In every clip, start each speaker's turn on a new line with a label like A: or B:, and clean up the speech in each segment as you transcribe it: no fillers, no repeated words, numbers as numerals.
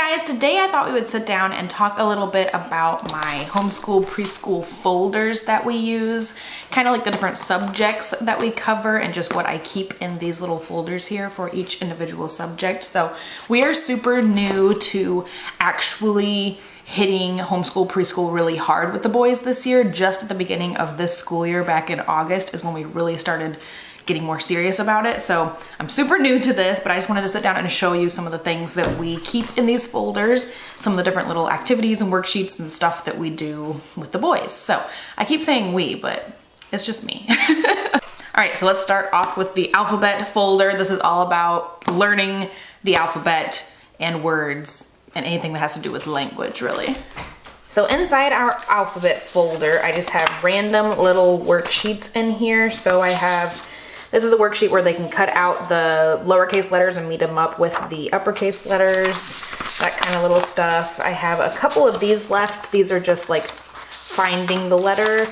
A: guys, today I thought we would sit down and talk a little bit about my homeschool preschool folders that we use, kind of like the different subjects that we cover and just what I keep in these little folders here for each individual subject. So we are super new to actually hitting homeschool preschool really hard with the boys this year. Just at the beginning of this school year back in August is when we really started getting more serious about it. So I'm super new to this, but I just wanted to sit down and show you some of the things that we keep in these folders, some of the different little activities and worksheets and stuff that we do with the boys. So I keep saying we, but it's just me. All right, so let's start off with the alphabet folder. This is all about learning the alphabet and words and anything that has to do with language, really. So inside our alphabet folder, I just have random little worksheets in here. So I have, this is a worksheet where they can cut out the lowercase letters and meet them up with the uppercase letters, that kind of little stuff. I have a couple of these left. These are just like finding the letter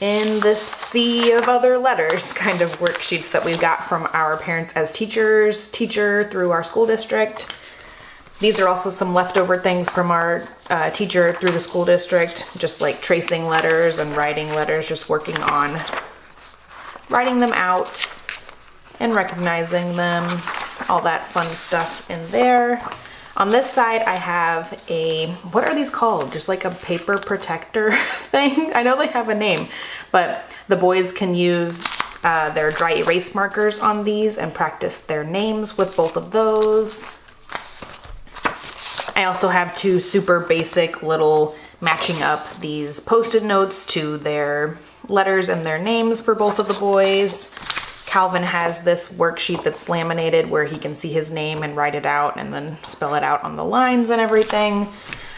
A: in the sea of other letters kind of worksheets that we've got from our parents as teachers, teacher through our school district. These are also some leftover things from our teacher through the school district, just like tracing letters and writing letters, just working on writing them out and recognizing them, all that fun stuff in there. On this side, I have a, what are these called? Just like a paper protector thing? I know they have a name, but the boys can use their dry erase markers on these and practice their names with both of those. I also have two super basic little matching up these Post-it notes to their letters and their names for both of the boys. Calvin has this worksheet that's laminated where he can see his name and write it out and then spell it out on the lines and everything.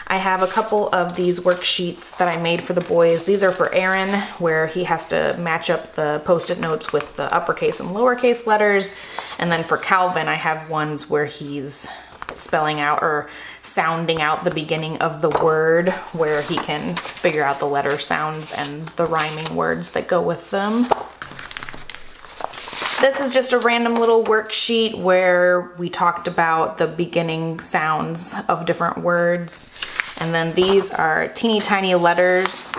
A: I have a couple of these worksheets that I made for the boys. These are for Eren, where he has to match up the Post-it notes with the uppercase and lowercase letters. And then for Calvin, I have ones where he's spelling out or sounding out the beginning of the word, where he can figure out the letter sounds and the rhyming words that go with them. This is just a random little worksheet where we talked about the beginning sounds of different words. And then these are teeny tiny letters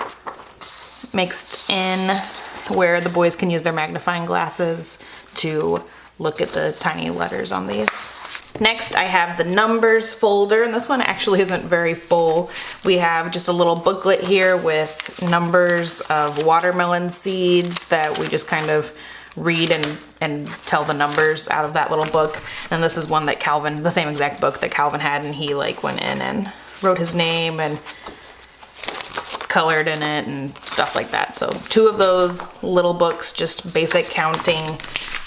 A: mixed in where the boys can use their magnifying glasses to look at the tiny letters on these. Next, I have the numbers folder, and this one actually isn't very full. We have just a little booklet here with numbers of watermelon seeds that we just kind of read and tell the numbers out of that little book. And this is one that Calvin, the same exact book that Calvin had, and he like went in and wrote his name and colored in it and stuff like that. So two of those little books, just basic counting.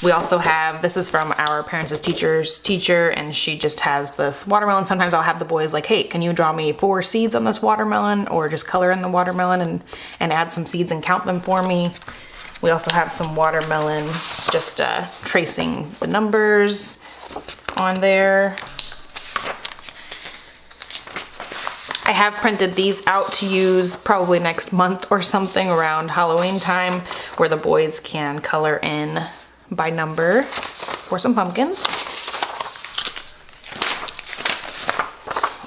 A: We also have, this is from our parents as teachers teacher, and she just has this watermelon. Sometimes I'll have the boys like, hey, can you draw me 4 seeds on this watermelon, or just color in the watermelon and add some seeds and count them for me. We also have some watermelon, just tracing the numbers on there. I have printed these out to use probably next month or something around Halloween time, where the boys can color in by number for some pumpkins.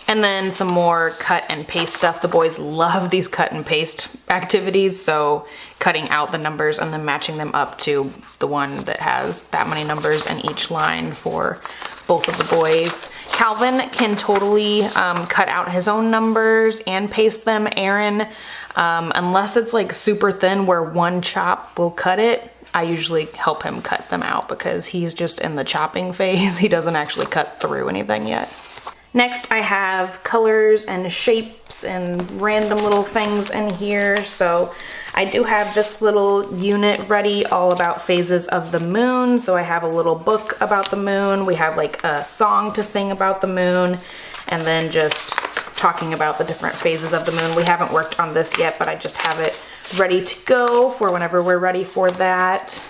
A: And then some more cut and paste stuff. The boys love these cut and paste activities, so cutting out the numbers and then matching them up to the one that has that many numbers in each line for both of the boys. Calvin can totally cut out his own numbers and paste them. Eren, unless it's like super thin where one chop will cut it, I usually help him cut them out because he's just in the chopping phase. He doesn't actually cut through anything yet. Next, I have colors and shapes and random little things in here. So I do have this little unit ready all about phases of the moon. So I have a little book about the moon. We have like a song to sing about the moon, and then just talking about the different phases of the moon. We haven't worked on this yet, but I just have it ready to go for whenever we're ready for that.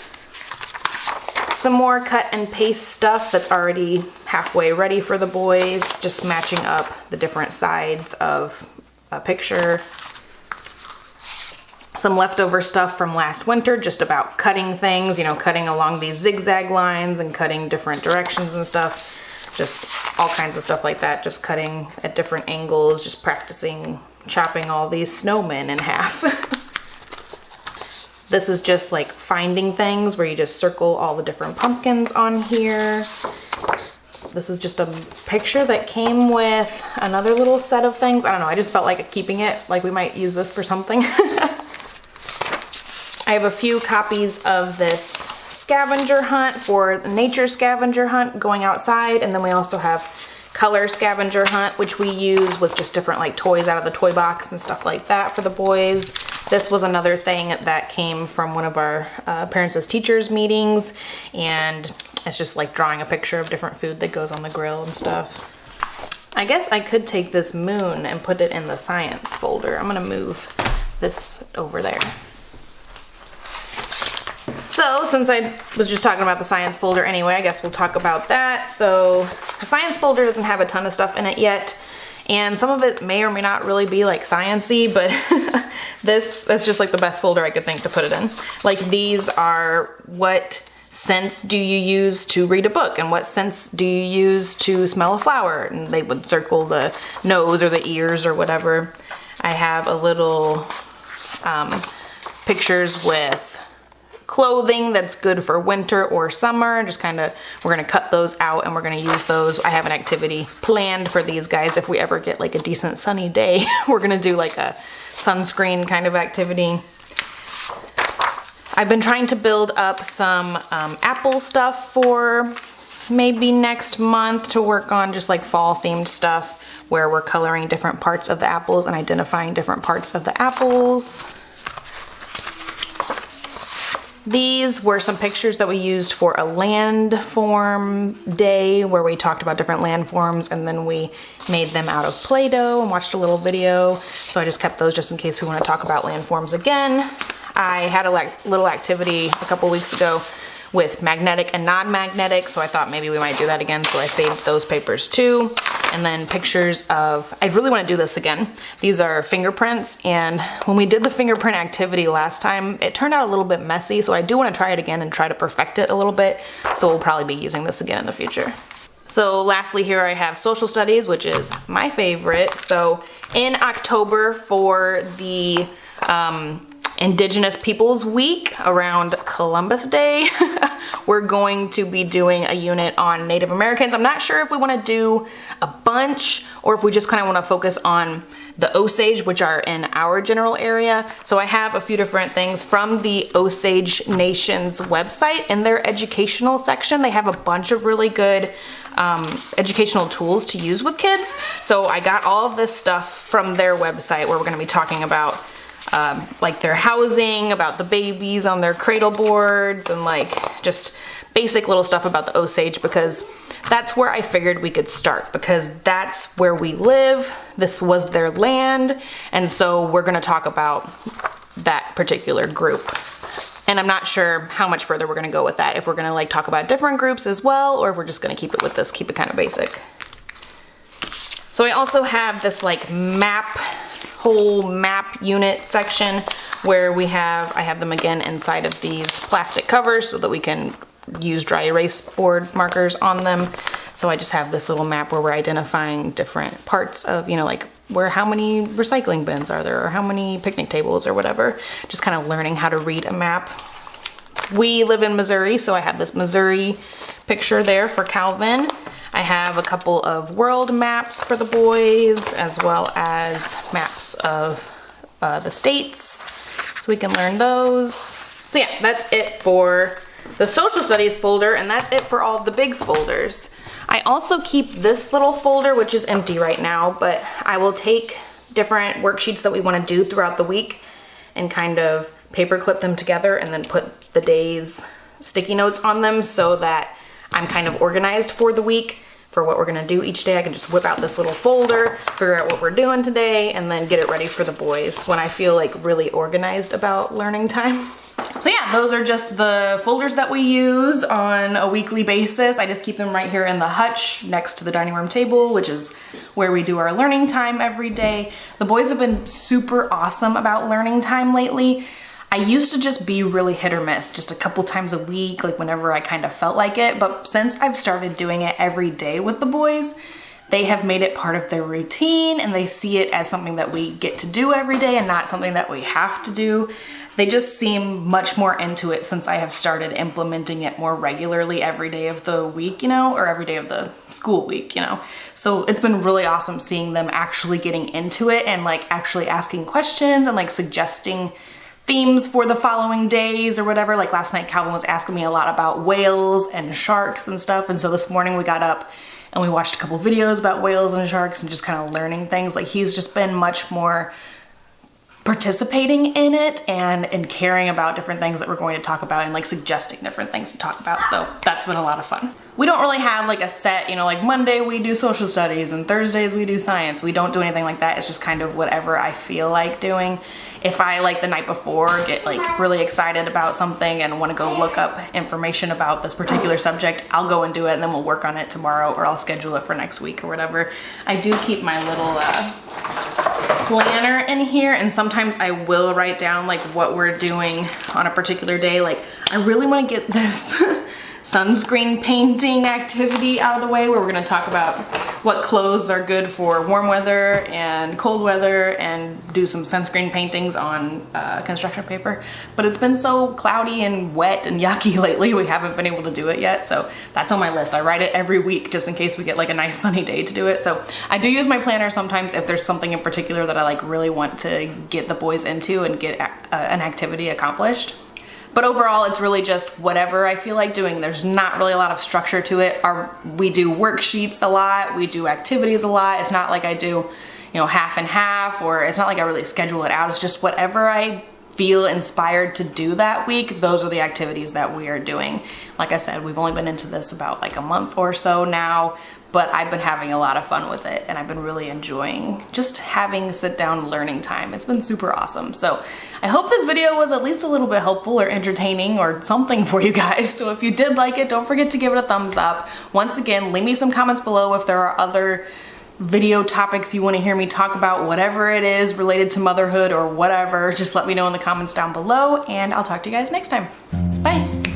A: Some more cut and paste stuff that's already halfway ready for the boys, just matching up the different sides of a picture. Some leftover stuff from last winter, just about cutting things, you know, cutting along these zigzag lines and cutting different directions and stuff. just all kinds of stuff like that, just cutting at different angles, just practicing chopping all these snowmen in half. This is just like finding things where you just circle all the different pumpkins on here. This is just a picture that came with another little set of things. I don't know, I just felt like keeping it, like we might use this for something. I have a few copies of this scavenger hunt for the nature scavenger hunt, going outside, and then we also have color scavenger hunt, which we use with just different like toys out of the toy box and stuff like that for the boys. This was another thing that came from one of our parents as teachers meetings, and it's just like drawing a picture of different food that goes on the grill and stuff. I guess I could take this moon and put it in the science folder. I'm gonna move this over there. So since I was just talking about the science folder anyway, I guess we'll talk about that. So the science folder doesn't have a ton of stuff in it yet, and some of it may or may not really be like science-y, but that's just like the best folder I could think to put it in. Like these are what sense do you use to read a book, and what sense do you use to smell a flower, and they would circle the nose or the ears or whatever. I have a little pictures with clothing that's good for winter or summer. Just kind of, we're gonna cut those out and we're gonna use those. I have an activity planned for these guys. If we ever get like a decent sunny day, we're gonna do like a sunscreen kind of activity. I've been trying to build up some apple stuff for maybe next month to work on, just like fall themed stuff where we're coloring different parts of the apples and identifying different parts of the apples. These were some pictures that we used for a landform day where we talked about different landforms, and then we made them out of Play-Doh and watched a little video. So I just kept those just in case we want to talk about landforms again. I had a little activity a couple weeks ago with magnetic and non-magnetic, so I thought maybe we might do that again, so I saved those papers too. And then pictures of, I really want to do this again. These are fingerprints, and when we did the fingerprint activity last time, it turned out a little bit messy, so I do want to try it again and try to perfect it a little bit, so we'll probably be using this again in the future. So lastly here I have social studies, which is my favorite. So in October for the Indigenous Peoples Week around Columbus Day, we're going to be doing a unit on Native Americans. I'm not sure if we want to do a bunch or if we just kind of want to focus on the Osage, which are in our general area. So I have a few different things from the Osage Nation's website. In their educational section, they have a bunch of really good educational tools to use with kids. So I got all of this stuff from their website where we're going to be talking about like their housing, about the babies on their cradle boards, and like just basic little stuff about the Osage, because that's where I figured we could start, because that's where we live. This was their land, and so we're going to talk about that particular group. And I'm not sure how much further we're going to go with that, if we're going to like talk about different groups as well, or if we're just going to keep it with this, keep it kind of basic. So I also have this like whole map unit section where I have them again inside of these plastic covers so that we can use dry erase board markers on them. So I just have this little map where we're identifying different parts of, you know, like how many recycling bins are there, or how many picnic tables or whatever. Just kind of learning how to read a map. We live in Missouri, so I have this Missouri picture there for Calvin. I have a couple of world maps for the boys, as well as maps of the states, so we can learn those. So yeah, that's it for the social studies folder, and that's it for all of the big folders. I also keep this little folder, which is empty right now, but I will take different worksheets that we want to do throughout the week and kind of paper clip them together and then put the day's sticky notes on them so that I'm kind of organized for the week for what we're gonna do each day. I can just whip out this little folder, figure out what we're doing today, and then get it ready for the boys when I feel like really organized about learning time. So yeah, those are just the folders that we use on a weekly basis. I just keep them right here in the hutch next to the dining room table, which is where we do our learning time every day. The boys have been super awesome about learning time lately. I used to just be really hit or miss, just a couple times a week, like whenever I kind of felt like it. But since I've started doing it every day with the boys, they have made it part of their routine and they see it as something that we get to do every day and not something that we have to do. They just seem much more into it since I have started implementing it more regularly every day of the week, you know, or every day of the school week, you know. So it's been really awesome seeing them actually getting into it and like actually asking questions and like suggesting themes for the following days or whatever. Like last night, Calvin was asking me a lot about whales and sharks and stuff. And so this morning we got up and we watched a couple videos about whales and sharks and just kind of learning things. Like he's just been much more participating in it and caring about different things that we're going to talk about and like suggesting different things to talk about. So that's been a lot of fun. We don't really have like a set, you know, like Monday we do social studies and Thursdays we do science. We don't do anything like that. It's just kind of whatever I feel like doing. If I like the night before get like really excited about something and want to go look up information about this particular subject, I'll go and do it and then we'll work on it tomorrow or I'll schedule it for next week or whatever. I do keep my little planner in here and sometimes I will write down like what we're doing on a particular day. Like I really want to get this sunscreen painting activity out of the way where we're going to talk about what clothes are good for warm weather and cold weather and do some sunscreen paintings on construction paper. But it's been so cloudy and wet and yucky lately, we haven't been able to do it yet. So that's on my list. I write it every week just in case we get like a nice sunny day to do it. So I do use my planner sometimes if there's something in particular that I like really want to get the boys into and get an activity accomplished. But overall, it's really just whatever I feel like doing. There's not really a lot of structure to it. We do worksheets a lot. We do activities a lot. It's not like I do, you know, half and half, or it's not like I really schedule it out. It's just whatever I feel inspired to do that week, those are the activities that we are doing. Like I said, we've only been into this about like a month or so now, but I've been having a lot of fun with it and I've been really enjoying just having sit down learning time. It's been super awesome. So I hope this video was at least a little bit helpful or entertaining or something for you guys. So if you did like it, don't forget to give it a thumbs up. Once again, leave me some comments below if there are other video topics you want to hear me talk about, whatever it is related to motherhood or whatever. Just let me know in the comments down below and I'll talk to you guys next time. Bye.